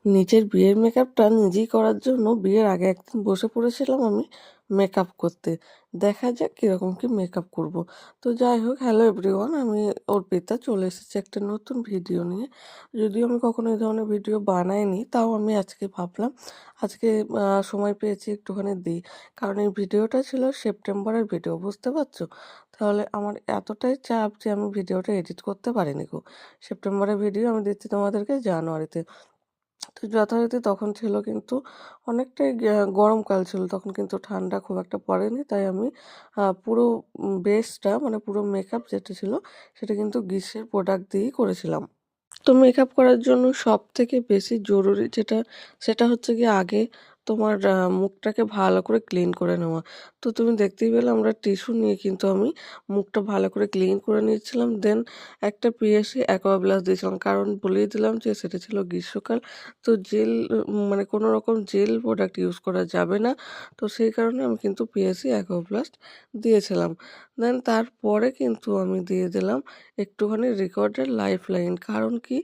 নিজের বিয়ের মেকআপটা নিজেই করার জন্য বিয়ের আগে একদিন বসে পড়েছিলাম আমি মেকআপ করতে। দেখা যাক কিরকম কি মেকআপ করব। তো যাই হোক, হ্যালো এভরিওয়ান, আমি অর্পিতা চলে এসেছি একটা নতুন ভিডিও নিয়ে। যদিও আমি কখনো এই ধরনের ভিডিও বানাইনি, তাও আমি আজকে ভাবলাম আজকে সময় পেয়েছি একটুখানি দিই। কারণ এই ভিডিওটা ছিল সেপ্টেম্বরের ভিডিও, বুঝতে পারছো? তাহলে আমার এতটাই চাপ যে আমি ভিডিওটা এডিট করতে পারিনি গো। সেপ্টেম্বরের ভিডিও আমি দিচ্ছি তোমাদেরকে জানুয়ারিতে। তো যথারীতি তখন ছিল কিন্তু অনেকটাই গরমকাল ছিল, তখন কিন্তু ঠান্ডা খুব একটা পড়েনি, তাই আমি পুরো বেসটা মানে পুরো মেকআপ যেটা ছিল সেটা কিন্তু গ্রিসের প্রোডাক্ট দিয়েই করেছিলাম। তো মেকআপ করার জন্য সবথেকে বেশি জরুরি যেটা, সেটা হচ্ছে গিয়ে আগে তোমার মুখটাকে ভালো করে ক্লিন করে নেওয়া। তো তুমি দেখতেই পেলে আমরা টিস্যু নিয়ে কিন্তু আমি মুখটা ভালো করে ক্লিন করে নিয়েছিলাম। দেন একটা পিএসসি অ্যাকোয়া ব্লাশ দিয়েছিলাম, কারণ বলেই দিলাম যে সেটা ছিল গ্রীষ্মকাল। তো জেল মানে কোনো রকম জেল প্রোডাক্ট ইউজ করা যাবে না। তো সেই কারণে আমি কিন্তু পিএসসি অ্যাকোয়া ব্লাশ দিয়েছিলাম। দেন তারপরে কিন্তু আমি দিয়ে দিলাম একটুখানি রিকর্ডের লাইফলাইন। কারণ কি?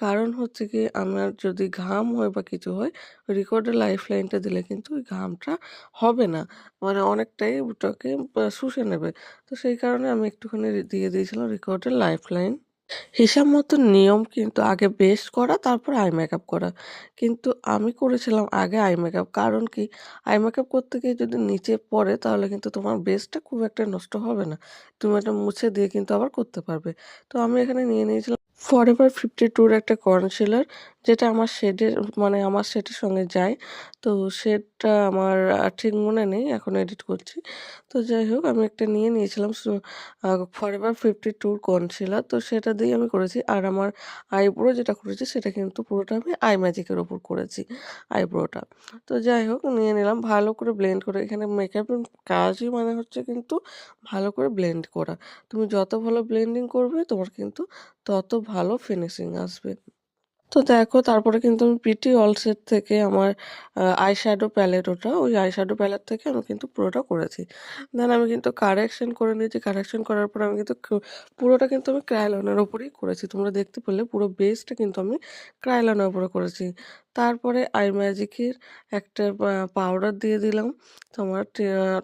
কারণ হচ্ছে গিয়ে আমার যদি ঘাম হয় বা কিছু হয়, রিকর্ডের লাইফলাইনটা দিলে কিন্তু ওই ঘামটা হবে না। মানে অনেকটাই ওটাকে শুষে নেবে। তো সেই কারণে আমি একটুখানি দিয়ে দিয়েছিলাম রিকর্ডের লাইফলাইন। হিসাব মতো নিয়ম কিন্তু আগে বেস করা তারপর আই মেকআপ করা। কিন্তু আমি করেছিলাম আগে আই মেকআপ। কারণ কি? আই মেকআপ করতে গিয়ে যদি নিচে পড়ে তাহলে কিন্তু তোমার বেসটা খুব একটা নষ্ট হবে না। তুমি এটা মুছে দিয়ে কিন্তু আবার করতে পারবে। তো আমি এখানে নিয়ে নিয়েছিলাম ফরএভার 52 র একটা কনসিলার, যেটা আমার শেডের মানে আমার শেডের সঙ্গে যায়। তো শেডটা আমার ঠিক মনে নেই, এখন এডিট করছি। তো যাই হোক, আমি একটা নিয়ে নিয়েছিলাম ফরএভার 52 কনসিলার। তো সেটা দিয়ে আমি করেছি। আর আমার আইব্রো যেটা করেছি সেটা কিন্তু পুরোটা আমি আই ম্যাজিকের ওপর করেছি আইব্রোটা। তো যাই হোক, নিয়ে নিলাম ভালো করে ব্লেন্ড করে। এখানে মেকআপের কাজই মানে হচ্ছে কিন্তু ভালো করে ব্লেন্ড করা। তুমি যত ভালো ব্লেন্ডিং করবে তোমার কিন্তু তত ভালো ফিনিশিং আসবে। তো দেখো, তারপরে কিন্তু আমি পিটি অলসেট থেকে আমার আইশ্যাডো প্যালেট, ওটা ওই আইশ্যাডো প্যালেট থেকে আমি কিন্তু পুরোটা করেছি। দেন আমি কিন্তু কারেকশন করে নিয়েছি। কারেকশন করার পর আমি কিন্তু পুরোটা কিন্তু আমি ক্রায়োলনের ওপরেই করেছি। তোমরা দেখতে পেলে পুরো বেসটা কিন্তু আমি ক্রায়োলনের উপরে করেছি। তারপরে আই ম্যাজিকের একটা পাউডার দিয়ে দিলাম। তোমার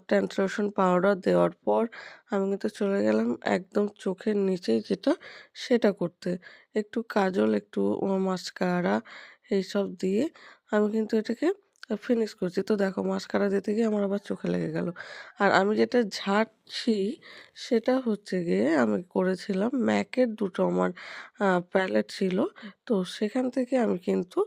ট্রান্সলুশন পাউডার দেওয়ার পর আমি কিন্তু চলে গেলাম একদম চোখের নিচেই যেটা, সেটা করতে। একটু কাজল, একটু মাস্কারা এইসব দিয়ে আমি কিন্তু এটাকে ফিনিশ করছি। তো দেখো, মাস্কারা দিতে গিয়ে আমার আবার চোখে লেগে গেল। আর আমি যেটা ঝাড়ছি সেটা হচ্ছে গিয়ে আমি করেছিলাম ম্যাকের দুটো আমার প্যালেট ছিল। তো সেখান থেকে আমি কিন্তু